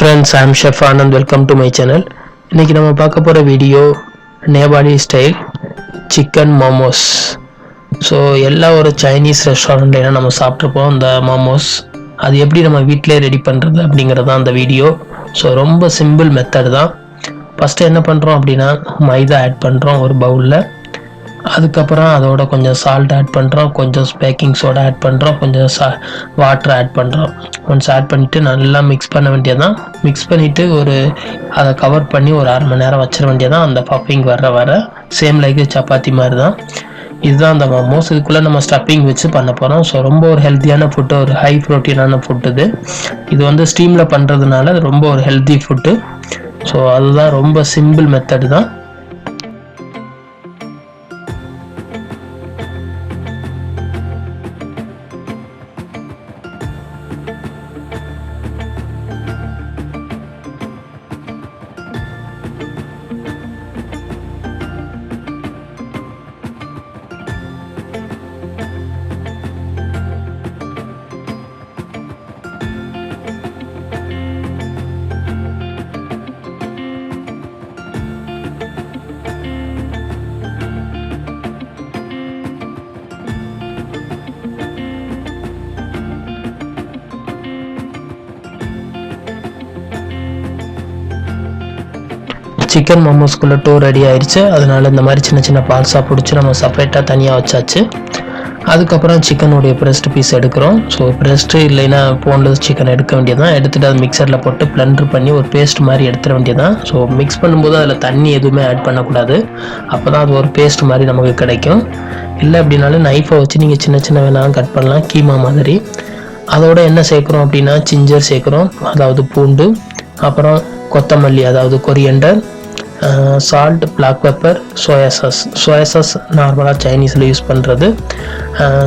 friends, I am Chef Anand. Welcome to my channel. இன்னைக்கு நம்ம பார்க்க போற video Nepali style chicken momos. So எல்லா ஒரு சைனீஸ் ரெஸ்டாரண்ட்ல நம்ம சாப்பிட்ருப்போம் இந்த மோமோஸ். அது எப்படி நம்ம வீட்டிலே ரெடி பண்ணுறது அப்படிங்கிறது தான் அந்த வீடியோ. ஸோ ரொம்ப சிம்பிள் மெத்தட் தான். ஃபஸ்ட்டு என்ன பண்ணுறோம் அப்படின்னா மைதா ஆட் பண்ணுறோம் ஒரு பவுலில். அதுக்கப்புறம் அதோட கொஞ்சம் சால்ட் ஆட் பண்ணுறோம், கொஞ்சம் பேக்கிங் சோடா ஆட் பண்ணுறோம், கொஞ்சம் வாட்டர் ஆட் பண்ணுறோம். கொஞ்சம் ஆட் பண்ணிவிட்டு நல்லா மிக்ஸ் பண்ண வேண்டியதான். மிக்ஸ் பண்ணிவிட்டு அதை கவர் பண்ணி ஒரு 1/2 மணி நேரம் வச்சிட வேண்டியதான். அந்த பஃபிங் வர சேம் லைக் சப்பாத்தி மாதிரி தான். இதுதான் அந்த மோமோஸ். இதுக்குள்ளே நம்ம ஸ்டஃப்பிங் வச்சு பண்ண போகிறோம். ஸோ ரொம்ப ஒரு ஹெல்த்தியான ஃபுட்டு, ஒரு ஹை ப்ரோட்டீனான ஃபுட்டு இது வந்து ஸ்டீமில் பண்ணுறதுனால ரொம்ப ஒரு ஹெல்த்தி ஃபுட்டு. ஸோ அதுதான் ரொம்ப சிம்பிள் மெத்தடு தான். சிக்கன் மோமோஸ்குள்ளே டோ ரெடி ஆயிடுச்சு. அதனால இந்த மாதிரி சின்ன சின்ன பார்ட்ஸாக பிடிச்சி நம்ம செப்பரேட்டாக தனியாக வச்சாச்சு. அதுக்கப்புறம் சிக்கனுடைய பிரஸ்ட் பீஸ் எடுக்கிறோம். ஸோ பிரஸ்ட்டு இல்லைன்னா போன்லெஸ் சிக்கன் எடுக்க வேண்டியதான். எடுத்துகிட்டு அது மிக்சரில் போட்டு பிளண்டர் பண்ணி ஒரு பேஸ்ட் மாதிரி எடுத்துட வேண்டியதான். ஸோ மிக்ஸ் பண்ணும்போது அதில் தண்ணி எதுவுமே ஆட் பண்ணக்கூடாது. அப்போ தான் அது ஒரு பேஸ்ட் மாதிரி நமக்கு கிடைக்கும். இல்லை அப்படின்னாலும் நைஃபை வச்சு நீங்கள் சின்ன சின்ன வேணாலும் கட் பண்ணலாம், கீமா மாதிரி. அதோட என்ன சேர்க்குறோம் அப்படின்னா ஜிஞ்சர் சேர்க்குறோம், அதாவது பூண்டு. அப்புறம் கொத்தமல்லி, அதாவது coriander, salt, black pepper, soya sauce நார்மலாக சைனீஸில் யூஸ் பண்ணுறது,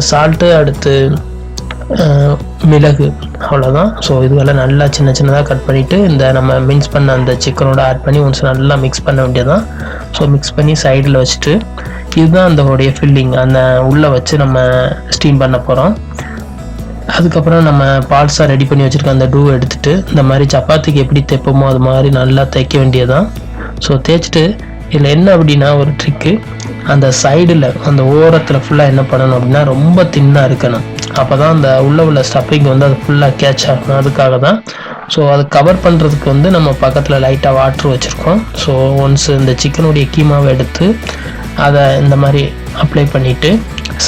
சால்ட்டு, அடுத்து மிளகு, அவ்வளோதான். ஸோ இதுவெல்லாம் நல்லா சின்ன சின்னதாக கட் பண்ணிவிட்டு இந்த நம்ம மிக்ஸ் பண்ண அந்த சிக்கனோட ஆட் பண்ணி ஒன்ஸ் நல்லா மிக்ஸ் பண்ண வேண்டியதான். ஸோ மிக்ஸ் பண்ணி சைடில் வச்சுட்டு இதுதான் அதோடைய ஃபில்லிங், அந்த உள்ளே வச்சு நம்ம ஸ்டீம் பண்ண போகிறோம். அதுக்கப்புறம் நம்ம பார்ட்ஸாக ரெடி பண்ணி வச்சுருக்க அந்த டூ எடுத்துகிட்டு இந்த மாதிரி சப்பாத்திக்கு எப்படி தைப்போமோ அது மாதிரி நல்லா தைக்க வேண்டியதான். ஸோ தேய்ச்சிட்டு இதில் என்ன அப்படின்னா ஒரு ட்ரிக்கு, அந்த சைடில் அந்த ஓரத்தில் ஃபுல்லாக என்ன பண்ணணும் அப்படின்னா ரொம்ப தின்னாக இருக்கணும். அப்போ தான் அந்த உள்ள ஸ்டஃப்பிங் வந்து அது ஃபுல்லாக கேட்ச் ஆகணும். அதுக்காக தான். ஸோ அது கவர் பண்ணுறதுக்கு நம்ம பக்கத்தில் லைட்டாக வாட்ரு வச்சுருக்கோம். ஸோ ஒன்ஸ் இந்த சிக்கனுடைய கீமாவை எடுத்து அதை இந்த மாதிரி அப்ளை பண்ணிவிட்டு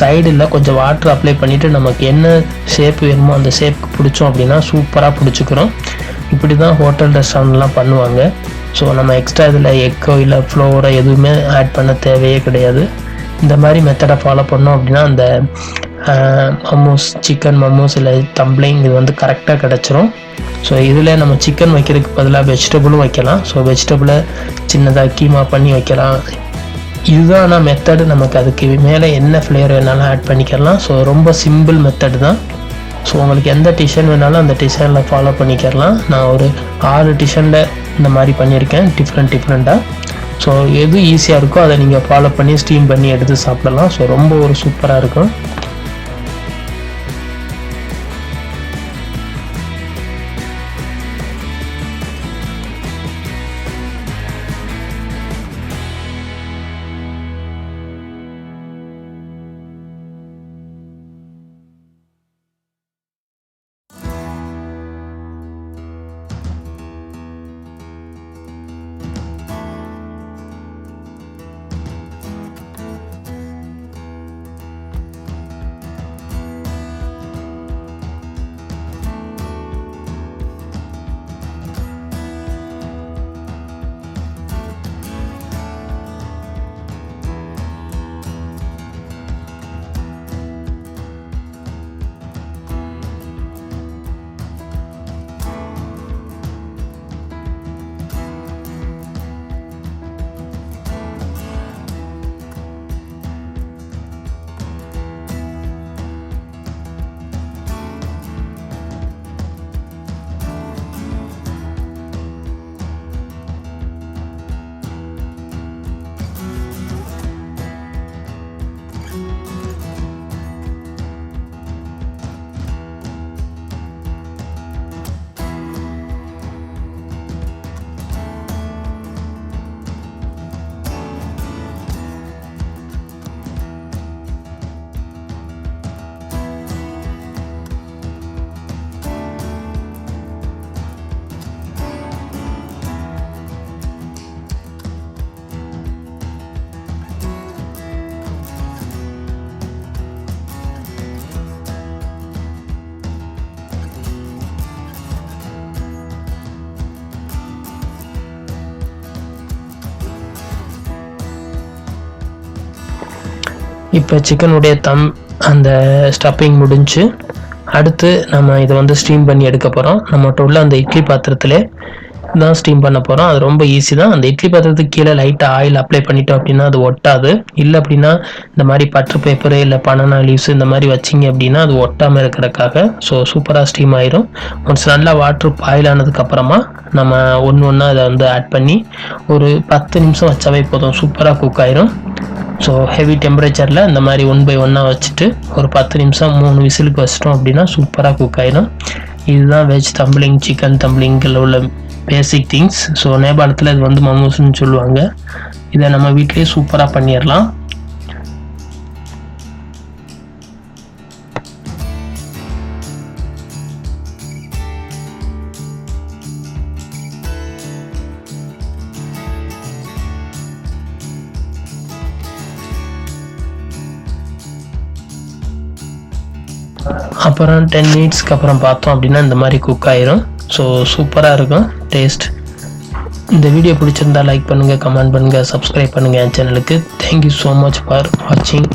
சைடில் கொஞ்சம் வாட்ரு அப்ளை பண்ணிவிட்டு நமக்கு என்ன ஷேப் வேணுமோ அந்த ஷேப்புக்கு பிடிச்சோம் அப்படின்னா சூப்பராக பிடிச்சிக்கிறோம். இப்படி தான் ஹோட்டல் ரெஸ்டாரண்ட்லாம் பண்ணுவாங்க. ஸோ நம்ம எக்ஸ்ட்ரா இதில் எக்கோ இல்லை ஃப்ளோரோ எதுவுமே ஆட் பண்ண தேவையே கிடையாது. இந்த மாதிரி மெத்தடை ஃபாலோ பண்ணோம் அப்படின்னா அந்த மோமோஸ், சிக்கன் மோமோஸ் இல்லை டம்ப்ளிங் இது வந்து கரெக்டாக கிடச்சிரும். ஸோ இதில் நம்ம சிக்கன் வைக்கிறதுக்கு பதிலாக வெஜிடபிளும் வைக்கலாம். ஸோ வெஜிடபிளை சின்னதாக கீமா பண்ணி வைக்கலாம். இதுதான் மெத்தடு. நமக்கு அதுக்கு மேலே என்ன ஃப்ளேவர் வேணாலும் ஆட் பண்ணிக்கலாம். ஸோ ரொம்ப சிம்பிள் மெத்தடு தான். ஸோ உங்களுக்கு எந்த டிசைன் வேணாலும் அந்த டிசைனில் ஃபாலோ பண்ணிக்கலாம். நான் ஒரு 6 டிசைனில் இந்த மாதிரி பண்ணியிருக்கேன், டிஃப்ரெண்ட்டாக. ஸோ எது ஈஸியாக இருக்கோ அதை நீங்கள் ஃபாலோ பண்ணி ஸ்டீம் பண்ணி எடுத்து சாப்பிடலாம். ஸோ ரொம்ப ஒரு சூப்பராக இருக்கும். இப்போ சிக்கனுடைய அந்த ஸ்டஃபிங் முடிஞ்சு அடுத்து நம்ம இதை வந்து ஸ்டீம் பண்ணி எடுக்க போகிறோம். நம்மகிட்ட உள்ள அந்த இட்லி பாத்திரத்திலே தான் ஸ்டீம் பண்ண போகிறோம். அது ரொம்ப ஈஸி தான். அந்த இட்லி பாத்திரத்துக்கு கீழே லைட்டாக ஆயில் அப்ளை பண்ணிட்டோம் அப்படின்னா அது ஒட்டாது. இல்லை அப்படின்னா இந்த மாதிரி பட்டர் பேப்பரு இல்லை பனானா லீவ்ஸ் இந்த மாதிரி வச்சிங்க அப்படின்னா அது ஒட்டாமல் இருக்கிறதுக்காக ஸோ சூப்பராக ஸ்டீம் ஆயிரும். ஒன்ஸ் நல்லா வாட்டர் பாயில் ஆனதுக்கப்புறமா நம்ம ஒன்று ஒன்றா அதை வந்து ஆட் பண்ணி ஒரு 10 நிமிஷம் வச்சாவே போதும், சூப்பராக குக் ஆயிரும். ஸோ ஹெவி டெம்பரேச்சரில் இந்த மாதிரி 1 by 1 வச்சுட்டு ஒரு 10 நிமிஷம் 3 விசிலுக்கு வச்சிட்டோம் அப்படின்னா சூப்பராக குக் ஆயிடும். இதுதான் வெஜ் தம்பிளிங், சிக்கன் தம்பிளிங்கில் உள்ள பேசிக் திங்ஸ். ஸோ நேபாளத்தில் இது வந்து மமோஸ்ன்னு சொல்லுவாங்க. இதை நம்ம வீட்டிலேயே சூப்பராக பண்ணிடலாம். அப்புறம் 10 மினிட்ஸ்க்கு அப்புறம் பார்த்தோம் அப்படின்னா இந்த மாதிரி குக் ஆயிரும். ஸோ சூப்பராக இருக்கும் டேஸ்ட். இந்த வீடியோ பிடிச்சிருந்தா லைக் பண்ணுங்கள், கமெண்ட் பண்ணுங்கள், சப்ஸ்கிரைப் பண்ணுங்கள் என் சேனலுக்கு. தேங்க்யூ ஸோ மச் ஃபார் வாட்சிங்.